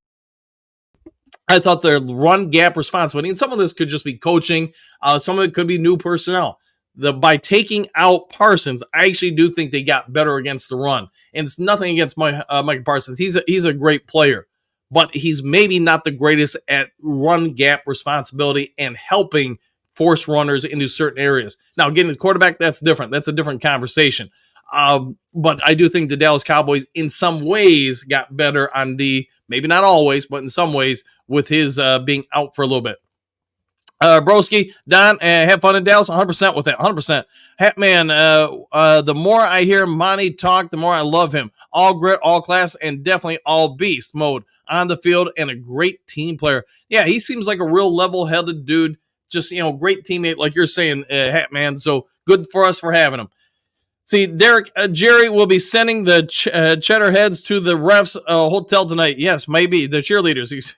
I thought their run gap responsibility, and some of this could just be coaching. Some of it could be new personnel. By taking out Parsons, I actually do think they got better against the run. And it's nothing against Micah Parsons. He's a great player, but he's maybe not the greatest at run gap responsibility and helping force runners into certain areas. Now, getting the quarterback, that's different. That's a different conversation. But I do think the Dallas Cowboys in some ways got better on D, maybe not always, but in some ways with his being out for a little bit. Broski, Don, have fun in Dallas, 100% with that, 100%. Hatman, the more I hear Monty talk, the more I love him. All grit, all class, and definitely all beast mode on the field, and a great team player. Yeah, he seems like a real level-headed dude, just, great teammate, like you're saying, Hatman, so good for us for having him. See, Derek, Jerry will be sending the cheddar heads to the refs hotel tonight. Yes, maybe, the cheerleaders.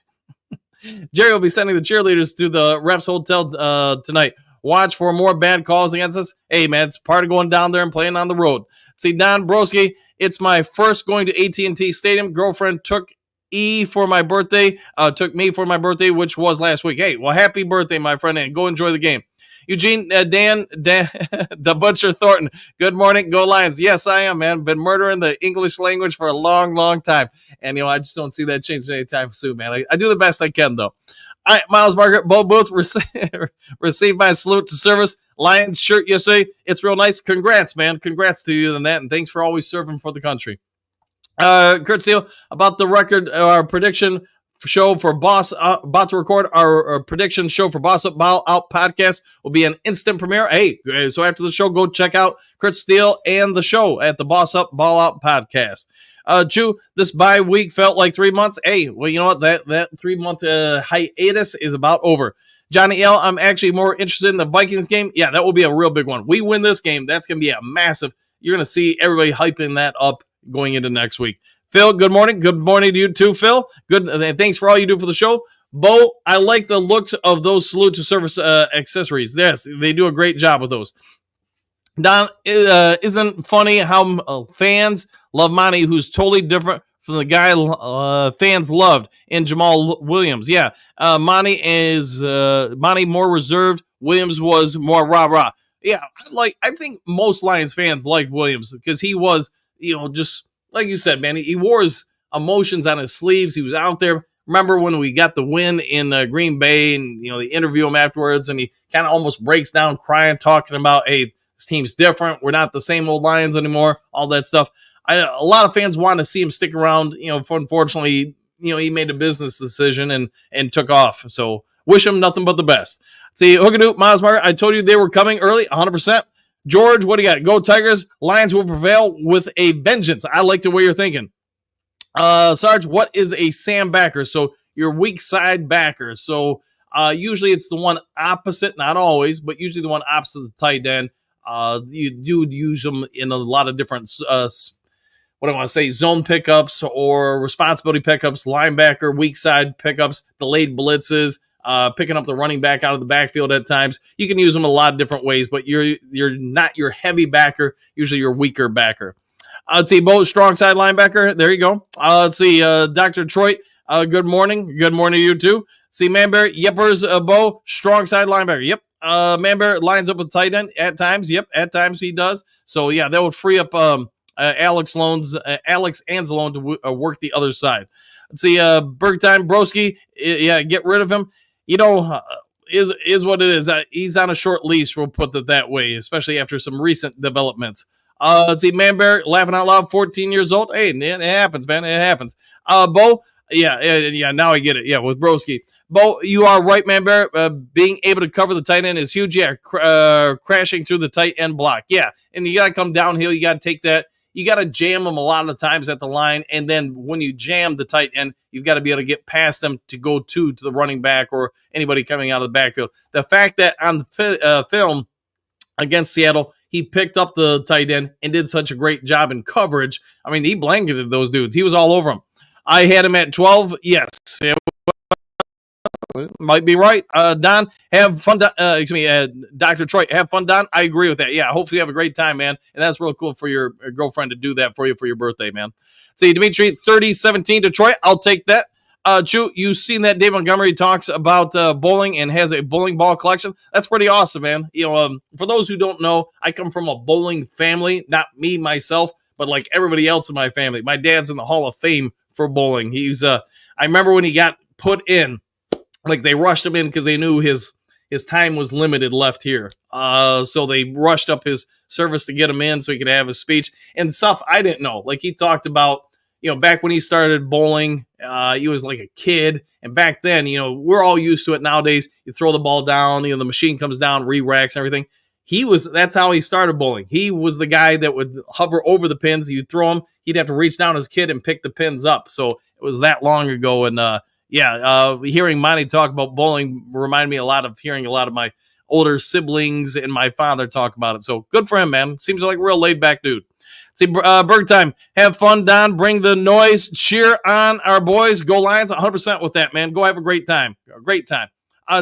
Jerry will be sending the cheerleaders to the refs hotel tonight. Watch for more bad calls against us. Hey, man, it's part of going down there and playing on the road. See, Don Broski, it's my first going to AT&T Stadium. Girlfriend took me for my birthday, which was last week. Hey, well, happy birthday, my friend, and go enjoy the game. Eugene, Dan, the Butcher Thornton. Good morning, go Lions. Yes, I am, man. Been murdering the English language for a long, long time. And, I just don't see that changing anytime soon, man. I do the best I can, though. All right, Miles Margaret, Bo Booth received my salute to service. Lions shirt yesterday. It's real nice. Congrats, man. Congrats to you on that, and thanks for always serving for the country. Kurt Steele, about the record, our prediction show for Boss, about to record our prediction show for Boss Up Ball Out podcast will be an instant premiere. Hey, so after the show, go check out Kurt Steele and the show at the Boss Up Ball Out podcast. Chew, this bye week felt like 3 months. Hey, well, you know what? That 3 month hiatus is about over. Johnny L, I'm actually more interested in the Vikings game. Yeah, that will be a real big one. We win this game, that's going to be a massive. You're going to see everybody hyping that up going into next week. Phil, good morning. Good morning to you too, Phil. Good, and thanks for all you do for the show. Bo, I like the looks of those salute to service accessories. Yes, they do a great job with those. Don, isn't funny how fans love Monty, who's totally different from the guy fans loved in Jamal Williams. Yeah, Monty more reserved. Williams was more rah-rah. Yeah, I think most Lions fans liked Williams because he was, just like you said, man, he wore his emotions on his sleeves. He was out there. Remember when we got the win in Green Bay and, they interview him afterwards and he kind of almost breaks down crying, talking about, hey, this team's different. We're not the same old Lions anymore, all that stuff. A lot of fans want to see him stick around. Unfortunately, he made a business decision and took off. So wish him nothing but the best. See, Hookadoo, Miles Marker, I told you they were coming early, 100%. George, what do you got? Go Tigers. Lions will prevail with a vengeance. I like the way you're thinking. Sarge, what is a Sam backer? So your weak side backer. So usually it's the one opposite, not always, but usually the one opposite the tight end. You do use them in a lot of different, what I want to say, zone pickups or responsibility pickups, linebacker, weak side pickups, delayed blitzes, picking up the running back out of the backfield at times. You can use them a lot of different ways, but you're not your heavy backer, usually your weaker backer. Let's see, Bo, strong side linebacker. There you go. Let's see, Dr. Detroit, good morning. Good morning to you too. See, Manbear, Yippers, Bo, strong side linebacker. Yep. Manbear lines up with tight end at times. Yep, at times he does. So, yeah, that would free up Alex Anzalone to work the other side. Let's see, Bergtime, Broski, yeah, get rid of him. You know, is what it is. He's on a short leash, we'll put it that way, especially after some recent developments. Let's see, Manbear, laughing out loud, 14 years old. Hey, it happens, man. It happens. Bo, yeah, now I get it. Yeah, with Broski. Bo, you are right, Manbear. Being able to cover the tight end is huge. Yeah, crashing through the tight end block. Yeah, and you got to come downhill. You got to take that. You got to jam them a lot of the times at the line, and then when you jam the tight end, you've got to be able to get past them to go to the running back or anybody coming out of the backfield. The fact that on the film against Seattle, he picked up the tight end and did such a great job in coverage. I mean, he blanketed those dudes. He was all over them. I had him at 12. Yes. Might be right. Don, have fun. Dr. Troy, have fun, Don. I agree with that. Yeah, hopefully you have a great time, man. And that's real cool for your girlfriend to do that for you for your birthday, man. See, Dimitri, 30-17 Detroit. I'll take that. Chu, you seen that Dave Montgomery talks about bowling and has a bowling ball collection? That's pretty awesome, man. You know, for those who don't know, I come from a bowling family, not me myself, but like everybody else in my family. My dad's in the Hall of Fame for bowling. He's I remember when he got put in, like they rushed him in because they knew his time was limited left here. So they rushed up his service to get him in so he could have his speech and stuff I didn't know. Like he talked about, you know, back when he started bowling, he was like a kid. And back then, you know, we're all used to it nowadays. You throw the ball down, you know, the machine comes down, re-racks, everything. That's how he started bowling. He was the guy that would hover over the pins. You'd throw him. He'd have to reach down as a kid and pick the pins up. So it was that long ago. And, hearing Monty talk about bowling reminded me a lot of hearing a lot of my older siblings and my father talk about it. So good for him, man. Seems like a real laid-back dude. See, Berg time. Have fun, Don. Bring the noise. Cheer on our boys. Go Lions. 100% with that, man. Go have a great time.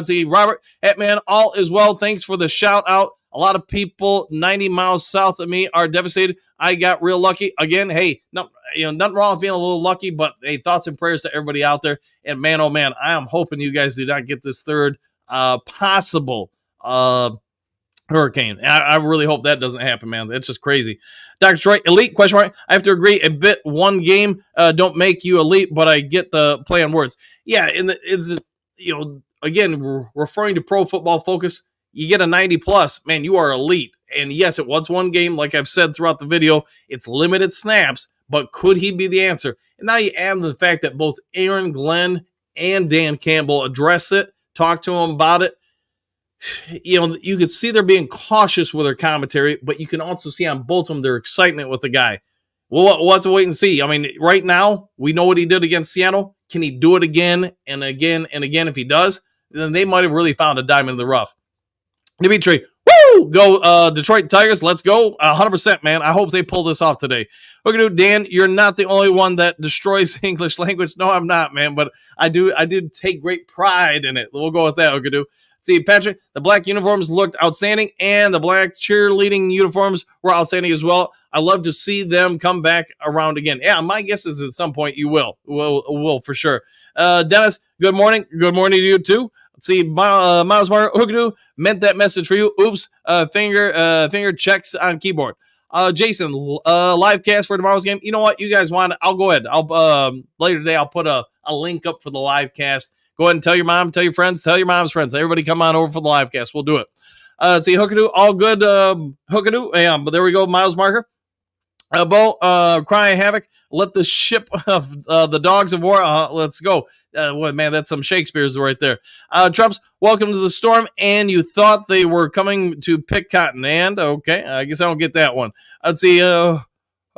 See, Robert, hey, man, all is well. Thanks for the shout-out. A lot of people 90 miles south of me are devastated. I got real lucky. Again, hey, nothing wrong with being a little lucky, but hey, thoughts and prayers to everybody out there. And man, oh man, I am hoping you guys do not get this third possible hurricane. I really hope that doesn't happen, man. That's just crazy. Dr. Troy, elite, question mark. I have to agree, a bit one game don't make you elite, but I get the play on words. Yeah, and it's, you know, again, referring to Pro Football Focus, you get a 90 plus, man, you are elite. And yes, it was one game, like I've said throughout the video, it's limited snaps, but could he be the answer? And now you add the fact that both Aaron Glenn and Dan Campbell address it, talk to him about it. You know, you could see they're being cautious with their commentary, but you can also see on both of them their excitement with the guy. We'll have to wait and see. I mean, right now, we know what he did against Seattle. Can he do it again and again and again? If he does, then they might have really found a diamond in the rough. Dimitri, woo! Go Detroit Tigers. Let's go. 100%, man. I hope they pull this off today. We're going to do, Dan, you're not the only one that destroys the English language. No, I'm not, man, but I did take great pride in it. We'll go with that. We're going to do. See, Patrick, the black uniforms looked outstanding, and the black cheerleading uniforms were outstanding as well. I love to see them come back around again. Yeah, my guess is at some point you will. Will for sure. Dennis, good morning. Good morning to you, too. Let's see, Miles Martin, Hookadoo meant that message for you. Oops, finger checks on keyboard. Jason, live cast for tomorrow's game. You know what? You guys want it? I'll go ahead. Later today, I'll put a link up for the live cast. Go ahead and tell your mom, tell your friends, tell your mom's friends. Everybody come on over for the live cast. We'll do it. Let's see, Hookadoo, all good. Hookadoo, yeah, but there we go, Miles Marker. Bo, crying havoc. Let the ship of the dogs of war. Let's go. What, man, that's some Shakespeare's right there. Trumps, welcome to the storm, and you thought they were coming to pick cotton, and okay, I guess I don't get that one. Let's see,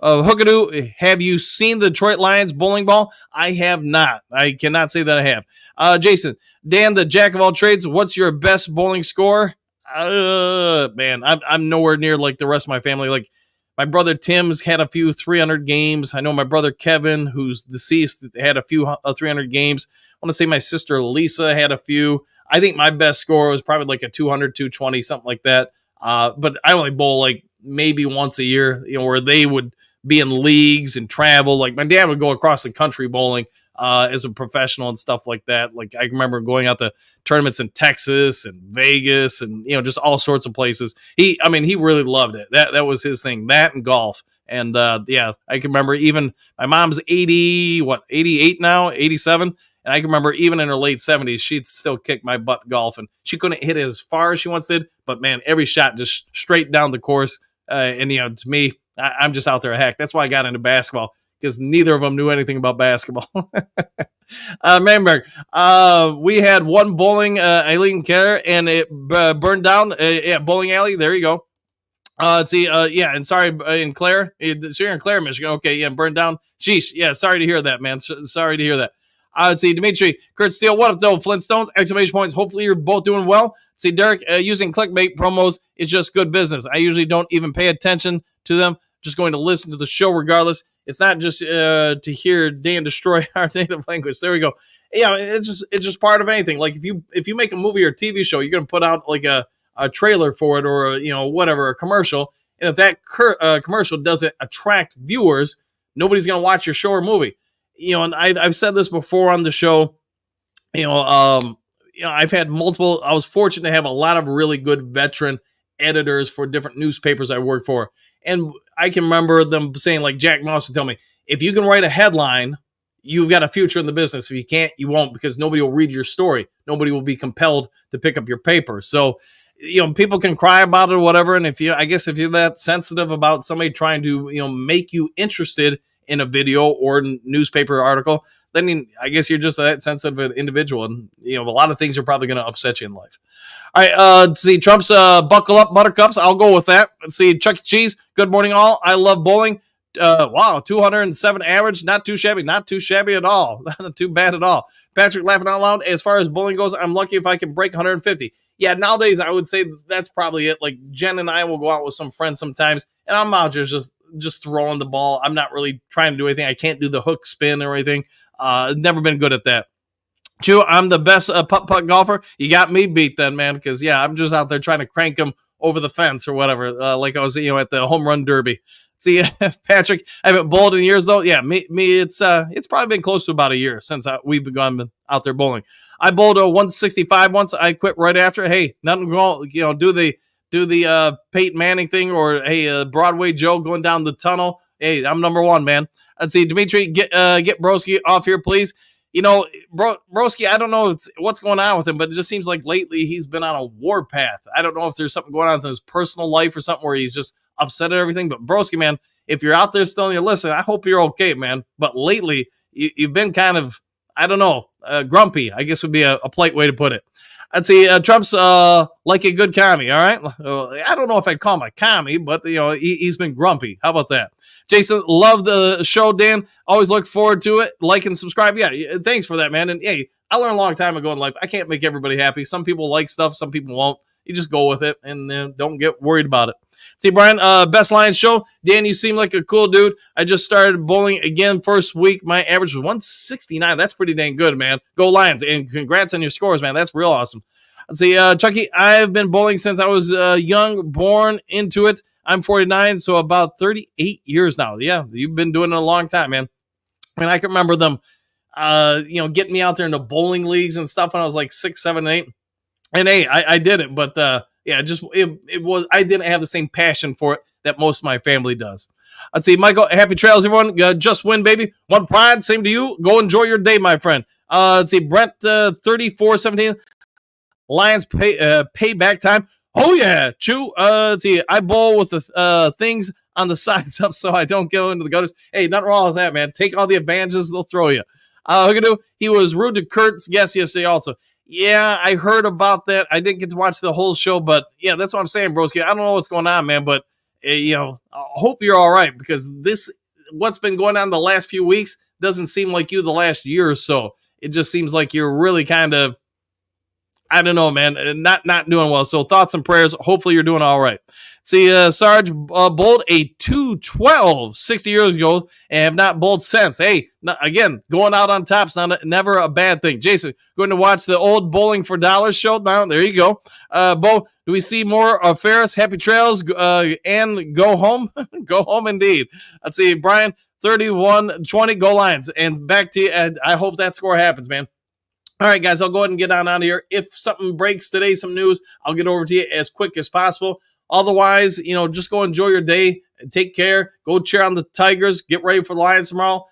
Hookadoo, have you seen the Detroit Lions bowling ball? I have not. I cannot say that I have. Jason, Dan, the jack of all trades, what's your best bowling score? Man, I'm nowhere near like the rest of my family. Like, my brother Tim's had a few 300 games. I know my brother Kevin, who's deceased, had a few 300 games. I want to say my sister Lisa had a few. I think my best score was probably like a 200, 220, something like that. But I only bowl like maybe once a year, where they would be in leagues and travel. Like, my dad would go across the country bowling as a professional and stuff like that. Like, I remember going out to tournaments in Texas and Vegas and, just all sorts of places. He really loved it. That was his thing, that and golf. And I can remember even my mom's 88 now, 87. And I can remember even in her late 70s, she'd still kick my butt golfing. She couldn't hit it as far as she once did, but man, every shot just straight down the course. To me, I'm just out there a heck. That's why I got into basketball, because neither of them knew anything about basketball. Manberg, we had one bowling alley care, and it burned down. Bowling alley. There you go. Let's see. And sorry, in Clare. So you're in Clare, Michigan. Okay, yeah, burned down. Sheesh. Yeah, sorry to hear that, man. Sorry to hear that. Let's see, Dimitri, Kurt Steele, what up, though? Flintstones, exclamation points. Hopefully you're both doing well. See, Derek, using clickbait promos is just good business. I usually don't even pay attention to them. Just going to listen to the show regardless. It's not just to hear Dan destroy our native language. There we go. Yeah, it's just part of anything. Like, if you make a movie or a TV show, you're going to put out like a trailer for it, or a commercial. And if that commercial doesn't attract viewers, nobody's going to watch your show or movie. And I've said this before on the show. I've had multiple. I was fortunate to have a lot of really good veteran editors for different newspapers I worked for. And I can remember them saying, like, Jack Moss would tell me, if you can write a headline, you've got a future in the business. If you can't, you won't, because nobody will read your story. Nobody will be compelled to pick up your paper. So, people can cry about it or whatever. And if you're that sensitive about somebody trying to, make you interested in a video or newspaper article, then I guess you're just that sensitive an individual. And, a lot of things are probably going to upset you in life. All right, let's see, Trump's buckle up, buttercups. I'll go with that. Let's see, Chuck E. Cheese. Good morning, all. I love bowling. Wow, 207 average. Not too shabby. Not too shabby at all. Not too bad at all. Patrick, laughing out loud. As far as bowling goes, I'm lucky if I can break 150. Yeah, nowadays I would say that's probably it. Like, Jen and I will go out with some friends sometimes, and I'm out there just throwing the ball. I'm not really trying to do anything. I can't do the hook spin or anything. Never been good at that. Chew, I'm the best putt golfer. You got me beat then, man, because, yeah, I'm just out there trying to crank them over the fence or whatever, like I was, at the home run derby. See, Patrick, I haven't bowled in years, though. Yeah, me, it's probably been close to about a year since we've been out there bowling. I bowled a 165 once. I quit right after. Hey, nothing wrong. Do the Peyton Manning thing, or hey, Broadway Joe going down the tunnel. Hey, I'm number one, man. Let's see, Dimitri, get Broski off here, please. Broski, I don't know what's going on with him, but it just seems like lately he's been on a war path. I don't know if there's something going on in his personal life or something where he's just upset at everything. But Broski, man, if you're out there still and you're listening, I hope you're okay, man. But lately, you've been kind of, I don't know, grumpy, I guess would be a polite way to put it. I'd say Trump's like a good commie, all right? I don't know if I'd call him a commie, but, he's been grumpy. How about that? Jason, love the show, Dan. Always look forward to it. Like and subscribe. Yeah, thanks for that, man. And, hey, I learned a long time ago in life, I can't make everybody happy. Some people like stuff, some people won't. You just go with it and don't get worried about it. See, Brian, best Lions show. Dan, you seem like a cool dude. I just started bowling again first week. My average was 169. That's pretty dang good, man. Go Lions. And congrats on your scores, man. That's real awesome. Let's see, Chucky, I've been bowling since I was young, born into it. I'm 49, so about 38 years now. Yeah, you've been doing it a long time, man. And I can remember them, getting me out there into bowling leagues and stuff when I was like 6, 7, 8. And hey, I did it, but it was, I didn't have the same passion for it that most of my family does. Let's see, Michael, happy trails, everyone. Just win, baby. One pride, same to you. Go enjoy your day, my friend. Let's see, Brent, 34-17. Lions payback time. Oh, yeah, Chew. Let's see, I bowl with the things on the sides up so I don't go into the gutters. Hey, nothing wrong with that, man. Take all the advantages they'll throw you. He was rude to Kurt's guest yesterday also. Yeah, I heard about that. I didn't get to watch the whole show, but yeah, that's what I'm saying, broski. I don't know what's going on, man, but I hope you're all right, because what's been going on the last few weeks doesn't seem like you the last year or so. It just seems like you're really kind of, I don't know, man, not doing well. So thoughts and prayers. Hopefully you're doing all right. See, Sarge bowled a 212 60 years ago and have not bowled since. Hey, again, going out on top's never a bad thing. Jason, going to watch the old Bowling for Dollars show now. There you go. Bo, do we see more of Ferris? Happy trails and go home. Go home indeed. Let's see, Brian, 31-20, go Lions. And back to you, Ed. I hope that score happens, man. All right, guys, I'll go ahead and get on out of here. If something breaks today, some news, I'll get over to you as quick as possible. Otherwise, just go enjoy your day. Take care. Go cheer on the Tigers. Get ready for the Lions tomorrow.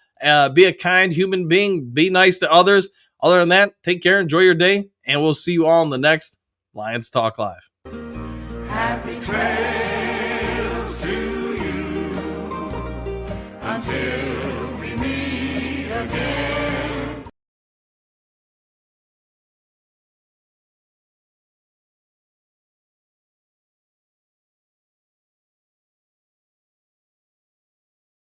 Be a kind human being. Be nice to others. Other than that, take care. Enjoy your day. And we'll see you all in the next Lions Talk Live. Happy trails to you until